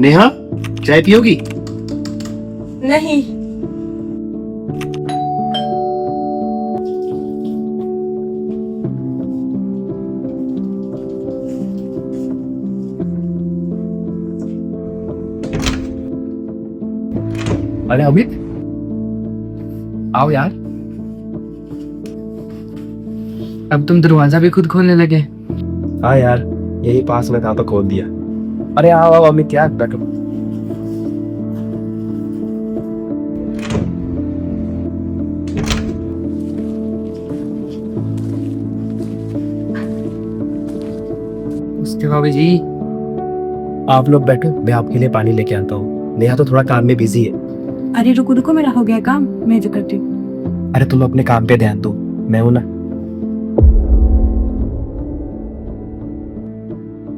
नेहा, चाय पियोगी? नहीं। अरे अमित, आओ यार। अब तुम दरवाजा भी खुद खोलने लगे। हाँ यार, यही पास में था तो खोल दिया। अरे आओ आओ अमित यार, बैठो। उसके भाभी जी। आप लोग बैठो, मैं आपके लिए पानी लेके आता हूँ। नेहा तो थोड़ा काम में बिजी है। अरे रुको रुको, मेरा हो गया काम, मैं जो करती हूँ। अरे तुम अपने काम पे ध्यान दो, मैं हूं ना।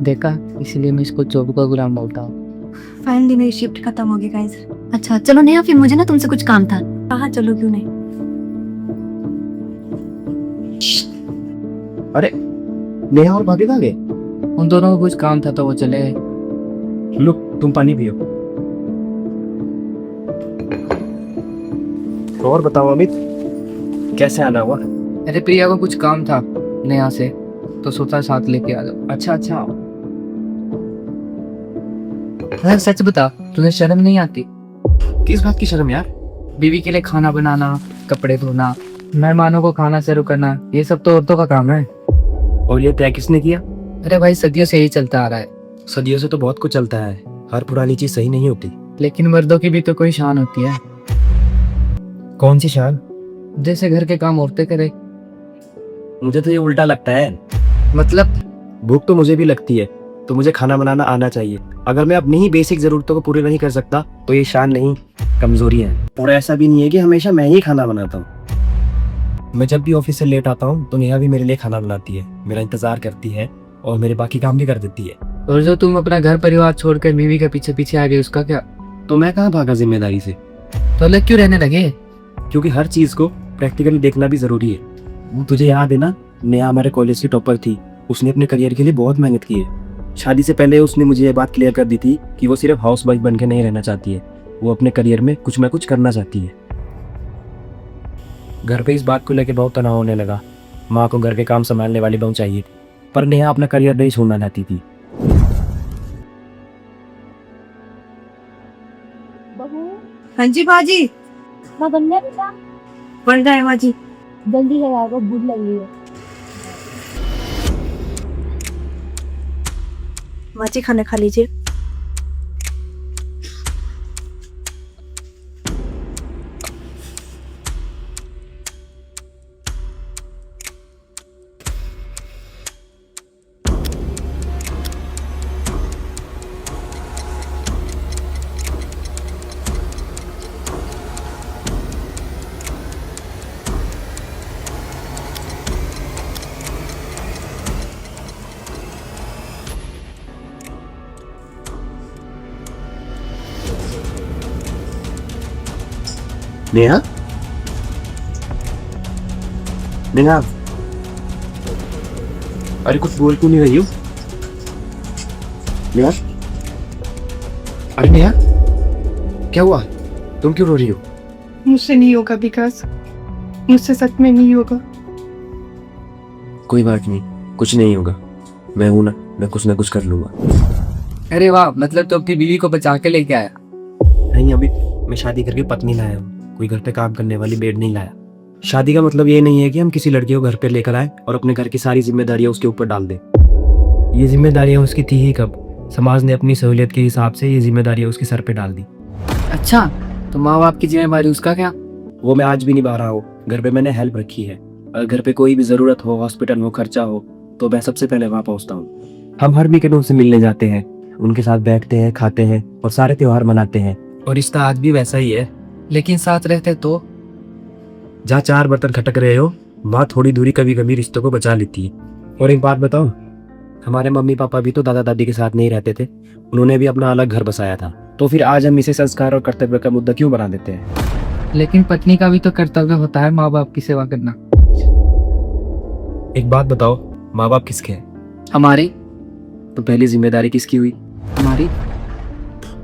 देखा, इसलिए मैं इसको चोबू का गुलाम बोलता हूँ। फाइनली मेरी शिफ्ट खत्म हो गई गाइस। अच्छा चलो नेहा, फिर मुझे ना तुमसे कुछ काम था। हाँ चलो, क्यों नहीं। अरे नेहा और भाभी कहाँ गए? उन दोनों को कुछ काम था तो वो चले गए। लो तुम पानी पियो। तो और बताओ अमित, कैसे आना हुआ? अरे प्रिया को कुछ काम था नेहा से, तो सोचा साथ लेके आ जाओ। अच्छा अच्छा। अरे सच बता, तुम्हें शर्म नहीं आती? किस बात की शर्म यार? बीवी के लिए खाना बनाना, कपड़े धोना, मेहमानों को खाना सर्व करना, ये सब तो औरतों का काम है। और ये तय किसने किया? अरे भाई, सदियों से यही चलता आ रहा है। सदियों से तो बहुत कुछ चलता है, हर पुरानी चीज सही नहीं होती। लेकिन मर्दों की भी तो कोई शान होती है। कौन सी शान? जैसे घर के काम औरतें करे। मुझे तो ये उल्टा लगता है। मतलब? भूख तो मुझे भी लगती है, तो मुझे खाना बनाना आना चाहिए। अगर मैं अपनी ही बेसिक जरूरतों को पूरी नहीं कर सकता तो ये शान नहीं, कमजोरी है। और ऐसा भी नहीं है कि हमेशा मैं ही खाना बनाता हूँ। मैं जब भी ऑफिस से लेट आता हूँ तो नेहा भी मेरे लिए खाना बनाती है, मेरा इंतजार करती है और मेरे बाकी काम भी कर देती है। और जो तुम अपना घर परिवार छोड़कर बीवी के पीछे पीछे आ गए, उसका क्या? तो मैं कहाँ भागा जिम्मेदारी से? तो अलग क्यों रहने लगे? क्योंकि हर चीज को प्रैक्टिकली देखना भी जरूरी है। तुझे याद है ना, नेहा हमारे कॉलेज की टॉपर थी। उसने अपने करियर के लिए बहुत मेहनत की है। शादी से पहले उसने मुझे ये बात क्लियर कर दी थी कि वो सिर्फ हाउस वाइफ बन के नहीं रहना चाहती है, वो अपने करियर में कुछ ना कुछ करना चाहती है। घर पे इस बात को लेकर बहुत तनाव होने लगा। माँ को घर के काम संभालने वाली बहू चाहिए थी, पर नेहा अपना करियर नहीं छोड़ना चाहती थी। हाँ जी बाजी, बन गया बेटा? बन रहा है बाजी। जल्दी है यार, वो भूख लगी है। बाजी खाना खा लीजिए। नेहा, नेहा, अरे कुछ बोल क्यों नहीं रही हो? नेहा, अरे नेहा, क्या हुआ? तुम क्यों रो रही हो? मुझसे नहीं होगा विकास, मुझसे सच में नहीं होगा। कोई बात नहीं, कुछ नहीं होगा। मैं हूं ना, मैं कुछ ना कुछ कर लूंगा। अरे वाह, मतलब तो अपनी बीवी को बचा के लेके आया। नहीं अभी, मैं शादी करके पत्नी लाया हूँ, कोई घर पे काम करने वाली बेड नहीं लाया। शादी का मतलब ये नहीं है कि हम किसी लड़की को घर पे लेकर आए और अपने घर की सारी जिम्मेदारियां उसके ऊपर डाल दें। ये जिम्मेदारियां उसकी थी ही कब? समाज ने अपनी सहूलियत के हिसाब से ये जिम्मेदारियां उसके सर पे डाल दी। अच्छा, तो माँ बाप की जिम्मेदारी उसका क्या? वो मैं आज भी निभा रहा हूँ। घर पे मैंने हेल्प रखी है। अगर घर पे कोई भी जरूरत हो, हॉस्पिटल हो, खर्चा हो, तो मैं सबसे पहले वहां पहुंचता हूँ। हम हर वीकेंड उनसे मिलने जाते हैं, उनके साथ बैठते हैं, खाते हैं और सारे त्योहार मनाते हैं। और रिश्ता आज भी वैसा ही है। लेकिन साथ रहते तो? जहाँ चार बर्तन खटक रहे हो, वहाँ थोड़ी दूरी कभी कभी रिश्तों को बचा लेती है। और एक बात बताओ, हमारे मम्मी पापा भी तो दादा दादी के साथ नहीं रहते थे, उन्होंने भी अपना अलग घर बसाया था। तो फिर आज हम इसे संस्कार और कर्तव्य का मुद्दा क्यों बना देते हैं? लेकिन पत्नी का भी तो कर्तव्य होता है माँ बाप की सेवा करना। एक बात बताओ, माँ बाप किसके हैं? हमारी। तो पहली जिम्मेदारी किसकी हुई? हमारी।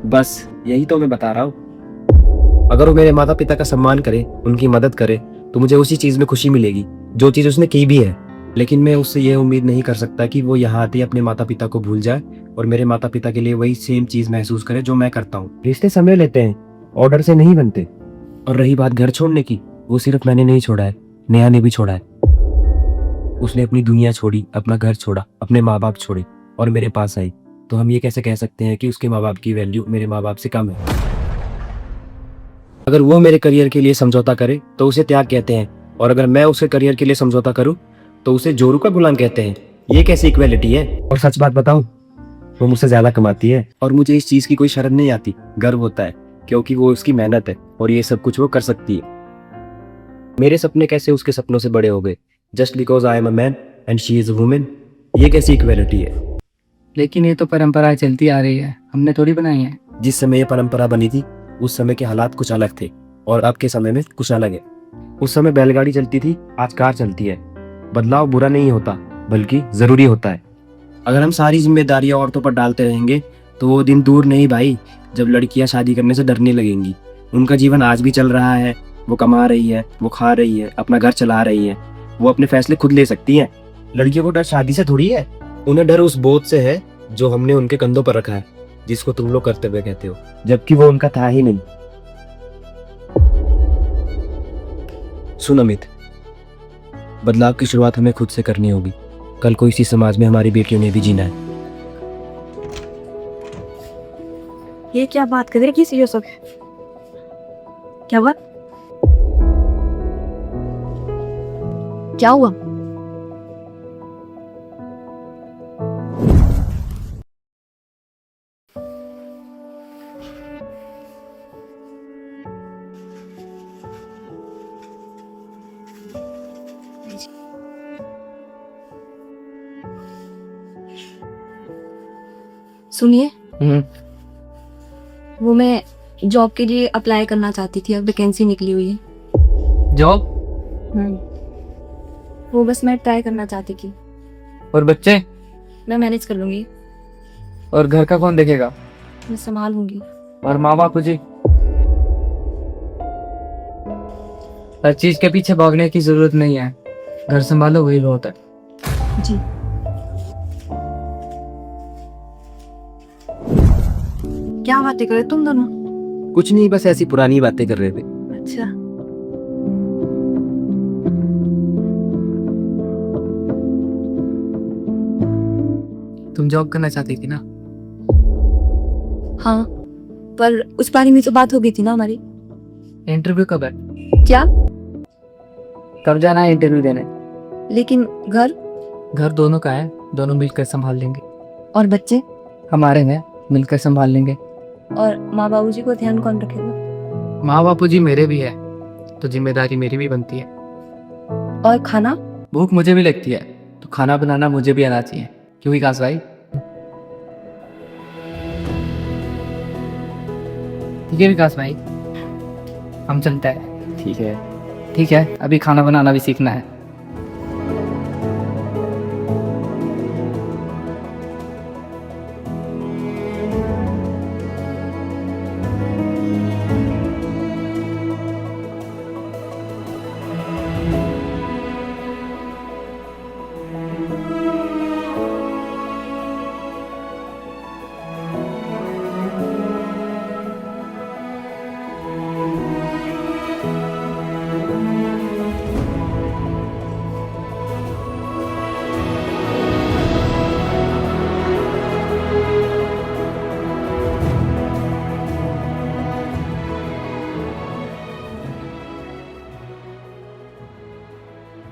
बस यही तो मैं बता रहा हूँ। अगर वो मेरे माता पिता का सम्मान करे, उनकी मदद करे, तो मुझे उसी चीज में खुशी मिलेगी जो चीज उसने की भी है। लेकिन मैं उससे यह उम्मीद नहीं कर सकता कि वो यहाँ आते ही अपने माता पिता को भूल जाए और मेरे माता पिता के लिए वही सेम चीज महसूस करे जो मैं करता हूँ। रिश्ते समय लेते हैं, ऑर्डर से नहीं बनते। और रही बात घर छोड़ने की, वो सिर्फ मैंने नहीं छोड़ा है, नेहा ने भी छोड़ा है। उसने अपनी दुनिया छोड़ी, अपना घर छोड़ा, अपने माँ बाप छोड़े और मेरे पास आई। तो हम ये कैसे कह सकते हैं कि उसके माँ बाप की वैल्यू मेरे माँ बाप से कम है? अगर वो मेरे करियर के लिए समझौता करे तो उसे त्याग कहते हैं, और अगर मैं उसके करियर के लिए समझौता करूं तो उसे जोरू का गुलाम कहते हैं। ये कैसी इक्वालिटी है? और सच बात बताऊं, वो मुझसे ज्यादा कमाती है और मुझे इस चीज की कोई शर्म नहीं आती, गर्व होता है, क्योंकि वो उसकी मेहनत है और ये सब कुछ वो कर सकती है। मेरे सपने कैसे उसके सपनों से बड़े हो गए just because I am a man and she is a women? ये कैसी इक्वालिटी है? लेकिन ये तो परंपराएं चलती आ रही है, हमने थोड़ी बनाई है। जिस समय ये परंपरा बनी थी उस समय के हालात कुछ अलग थे और अब के समय में कुछ अलग है। उस समय बैलगाड़ी चलती थी, आज कार चलती है। बदलाव बुरा नहीं होता बल्कि जरूरी होता है। अगर हम सारी जिम्मेदारियां औरतों पर डालते रहेंगे तो वो दिन दूर नहीं भाई, जब लड़कियां शादी करने से डरने लगेंगी। उनका जीवन आज भी चल रहा है, वो कमा रही है, वो खा रही है, अपना घर चला रही है, वो अपने फैसले खुद ले सकती हैं। लड़कियों को डर शादी से थोड़ी है, उन्हें डर उस बोझ से है जो हमने उनके कंधों पर रखा है, जिसको तुम लोग कर्तव्य कहते हो, जबकि वो उनका था ही नहीं। सुन अमित, बदलाव की शुरुआत हमें खुद से करनी होगी। कल को इसी समाज में हमारी बेटियों ने भी जीना है। ये क्या बात कर रहे किस ये सब? क्या हुआ? क्या हुआ? सुनिए, वो मैं जॉब के लिए अप्लाई करना चाहती थी, अब वैकेंसी निकली हुई है। जॉब? वो बस मैं ट्राई करना चाहती थी। और बच्चे? मैं मैनेज कर लूंगी, और घर का कौन देखेगा? मैं संभाल लूंगी। और माँ बाप जी? हर चीज के पीछे भागने की जरूरत नहीं है, घर संभालो वही बहुत है। जी। क्या बातें कर रहे तुम दोनों? कुछ नहीं, बस ऐसी पुरानी बातें कर रहे थे। अच्छा। तुम जॉब करना चाहती थी ना? हाँ, पर उस बारे में तो बात हो गई थी ना हमारी। इंटरव्यू कब है? क्या? कब जाना है इंटरव्यू देने? लेकिन घर घर दोनों का है, दोनों मिलकर संभाल लेंगे। और बच्चे हमारे हैं, मिलकर संभाल लेंगे। और माँ बाबूजी को ध्यान कौन रखेगा? माँ बापू जी मेरे भी है, तो जिम्मेदारी मेरी भी बनती है। और खाना? भूख मुझे भी लगती है, तो खाना बनाना मुझे भी आना चाहिए। क्यों विकास भाई? ठीक है विकास भाई, हम चलते हैं। ठीक है। ठीक है, अभी खाना बनाना भी सीखना है।